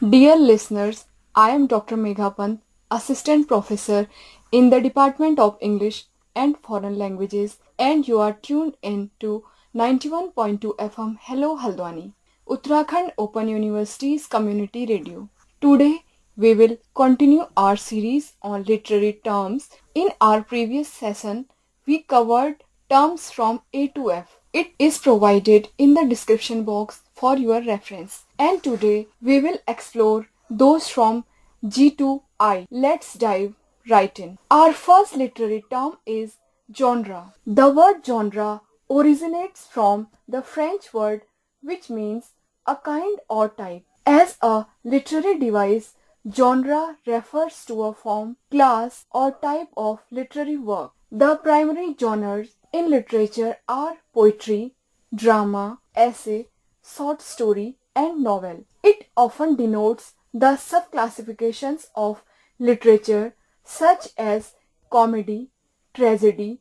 Dear listeners, I am Dr. Megha Pant, Assistant Professor in the Department of English and Foreign Languages, and you are tuned in to 91.2 FM Hello Haldwani, Uttarakhand Open University's Community Radio. Today, we will continue our series on literary terms. In our previous session, we covered terms from A to F. It is provided in the description box for your reference. And today we will explore those from G to I. Let's dive right in. Our first literary term is genre. The word genre originates from the French word which means a kind or type. As a literary device, genre refers to a form, class, or type of literary work. The primary genres in literature are poetry, drama, essay, short story, and novel. It often denotes the subclassifications of literature such as comedy, tragedy,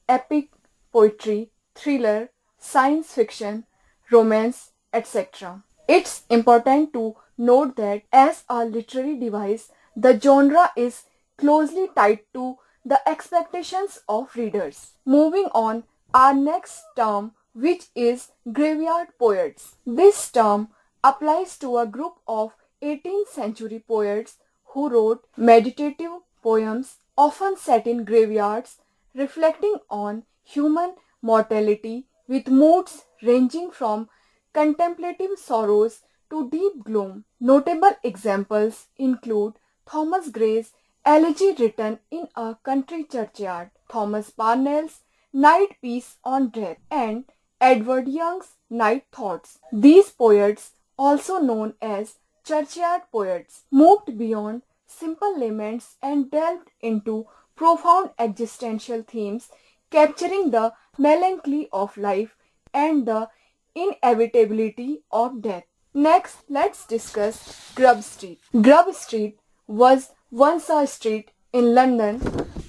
epic, poetry, thriller, science fiction, romance, etc. It's important to note that as a literary device, the genre is closely tied to the expectations of readers. Moving on, our next term, which is graveyard poets. This term applies to a group of 18th century poets who wrote meditative poems often set in graveyards reflecting on human mortality with moods ranging from contemplative sorrows to deep gloom. Notable examples include Thomas Gray's Elegy written in a country churchyard, Thomas Parnell's Night Piece on Death, and Edward Young's Night Thoughts. These poets, also known as churchyard poets, moved beyond simple laments and delved into profound existential themes, capturing the melancholy of life and the inevitability of death. Next, let's discuss Grub Street. Grub Street was once a street in London,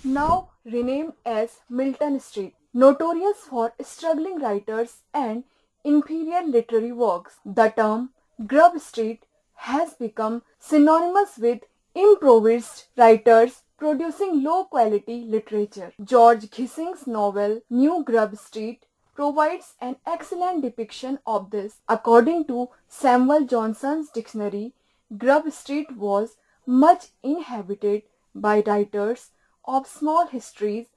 now renamed as Milton Street, notorious for struggling writers and inferior literary works. The term Grub Street has become synonymous with impoverished writers producing low-quality literature. George Gissing's novel New Grub Street provides an excellent depiction of this. According to Samuel Johnson's dictionary, Grub Street was much inhabited by writers of small histories,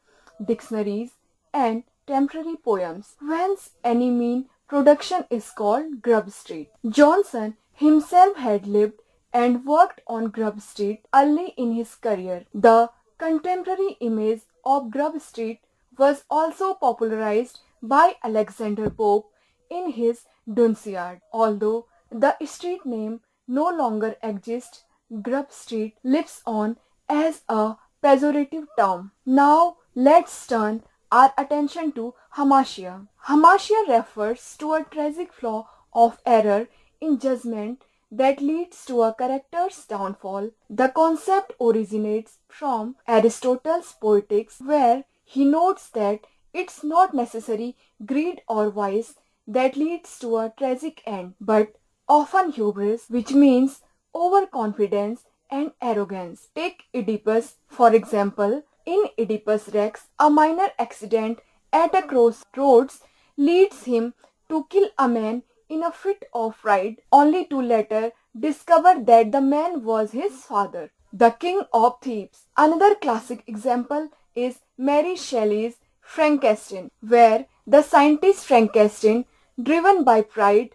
dictionaries, and temporary poems, whence any mean production is called Grub Street. Johnson himself had lived and worked on Grub Street early in his career. The contemporary image of Grub Street was also popularized by Alexander Pope in his Dunciad. Although the street name no longer exists, Grub Street lives on as a pejorative term. Now let's turn our attention to hamartia. Hamartia refers to a tragic flaw of error in judgment that leads to a character's downfall. The concept originates from Aristotle's Poetics, where he notes that it's not necessary greed or vice that leads to a tragic end, but often hubris, which means overconfidence and arrogance. Take Oedipus, for example. In Oedipus Rex, a minor accident at a crossroads leads him to kill a man in a fit of fright, only to later discover that the man was his father, the king of thieves. Another classic example is Mary Shelley's Frankenstein, where the scientist Frankenstein, driven by pride,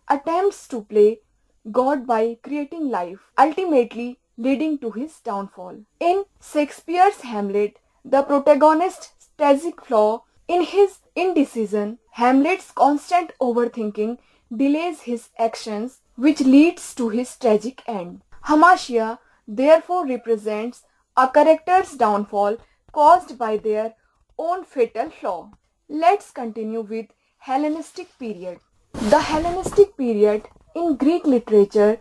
attempts to play God by creating life, ultimately leading to his downfall. In Shakespeare's Hamlet, the protagonist's tragic flaw in his indecision, Hamlet's constant overthinking delays his actions, which leads to his tragic end. Hamartia therefore represents a character's downfall caused by their own fatal flaw. Let's continue with Hellenistic period. The Hellenistic period in Greek literature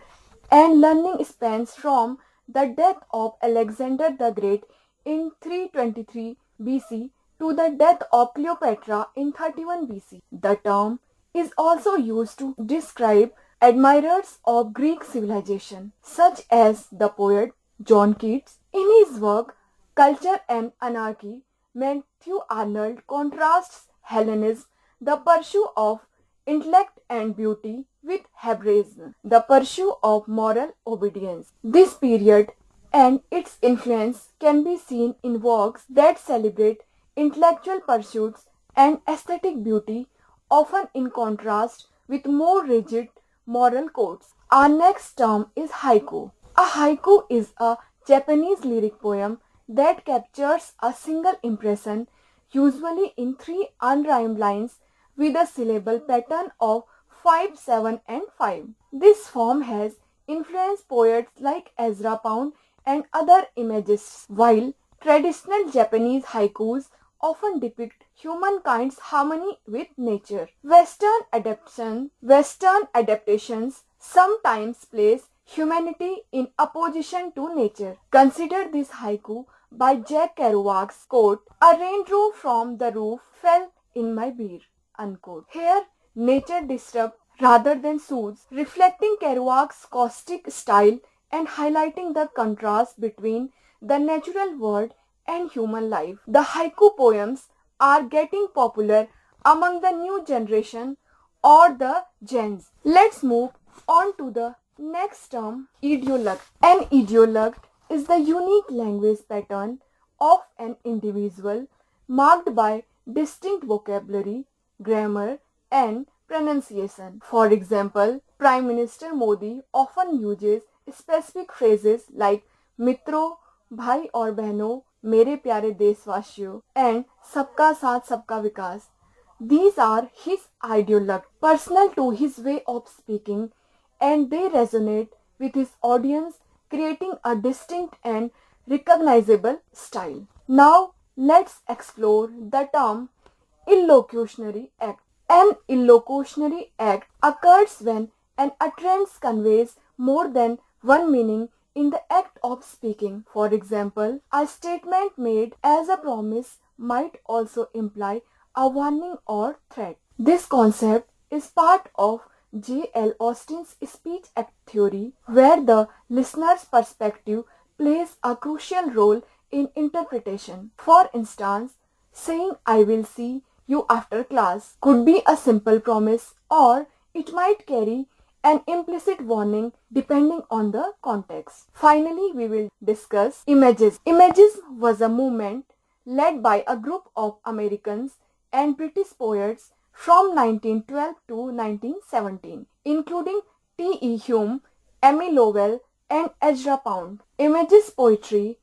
and learning spans from the death of Alexander the Great in 323 BC to the death of Cleopatra in 31 BC. The term is also used to describe admirers of Greek civilization, such as the poet John Keats. In his work Culture and Anarchy, Matthew Arnold contrasts Hellenism, the pursuit of intellect and beauty, with Hebraism, the pursuit of moral obedience. This period and its influence can be seen in works that celebrate intellectual pursuits and aesthetic beauty, often in contrast with more rigid moral codes. Our next term is haiku. A haiku is a Japanese lyric poem that captures a single impression, usually in 3 unrhymed lines with a syllable pattern of 5, 7 and 5. This form has influenced poets like Ezra Pound and other imagists, while traditional Japanese haikus often depict humankind's harmony with nature. Western adaptations sometimes place humanity in opposition to nature. Consider this haiku by Jack Kerouac's quote, "A raindrop from the roof fell in my beer," unquote. Here, nature disturbs rather than soothes, reflecting Kerouac's caustic style and highlighting the contrast between the natural world and human life. The haiku poems are getting popular among the new generation or the gens. Let's move on to the next term, ideologue. An ideologue is the unique language pattern of an individual marked by distinct vocabulary, grammar, and pronunciation. For example, Prime Minister Modi often uses specific phrases like mitro, भाई और बहनों, मेरे प्यारे देशवासियों, and सबका साथ सबका विकास. These are his ideologues, personal to his way of speaking, and they resonate with his audience, creating a distinct and recognizable style. Now, let's explore the term illocutionary act. An illocutionary act occurs when an utterance conveys more than one meaning in the act of speaking. For example, a statement made as a promise might also imply a warning or threat. This concept is part of J.L. Austin's speech act theory, where the listener's perspective plays a crucial role in interpretation. For instance, saying "I will see you after class" could be a simple promise, or it might carry an implicit warning depending on the context. Finally, we will discuss images. Imagism was a movement led by a group of Americans and British poets from 1912 to 1917, including T.E. Hume, Emmy Lowell, and Ezra Pound. Imagist poetry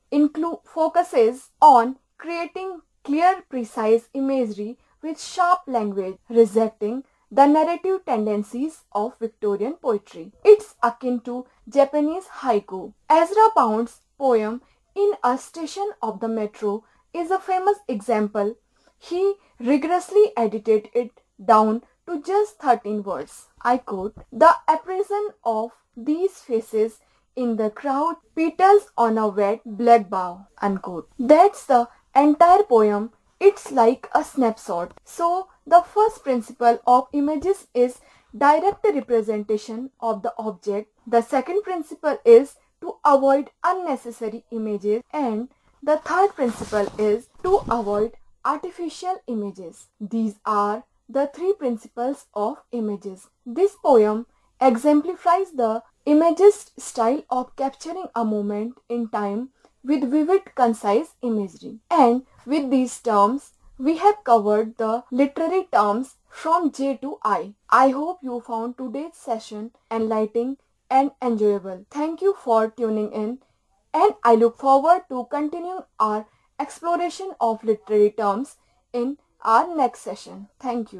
focuses on creating clear, precise imagery with sharp language, rejecting the narrative tendencies of Victorian poetry. It's akin to Japanese haiku. Ezra Pound's poem "In a Station of the Metro" is a famous example. He rigorously edited it down to just 13 words. I quote, "The apparition of these faces in the crowd, petals on a wet black bough," unquote. That's the entire poem. It's like a snapshot. So, the first principle of images is direct representation of the object. The second principle is to avoid unnecessary images. And the third principle is to avoid artificial images. These are the 3 principles of images. This poem exemplifies the imagist style of capturing a moment in time with vivid, concise imagery. And with these terms, we have covered the literary terms from J to I. I hope you found today's session enlightening and enjoyable. Thank you for tuning in, and I look forward to continuing our exploration of literary terms in our next session. Thank you.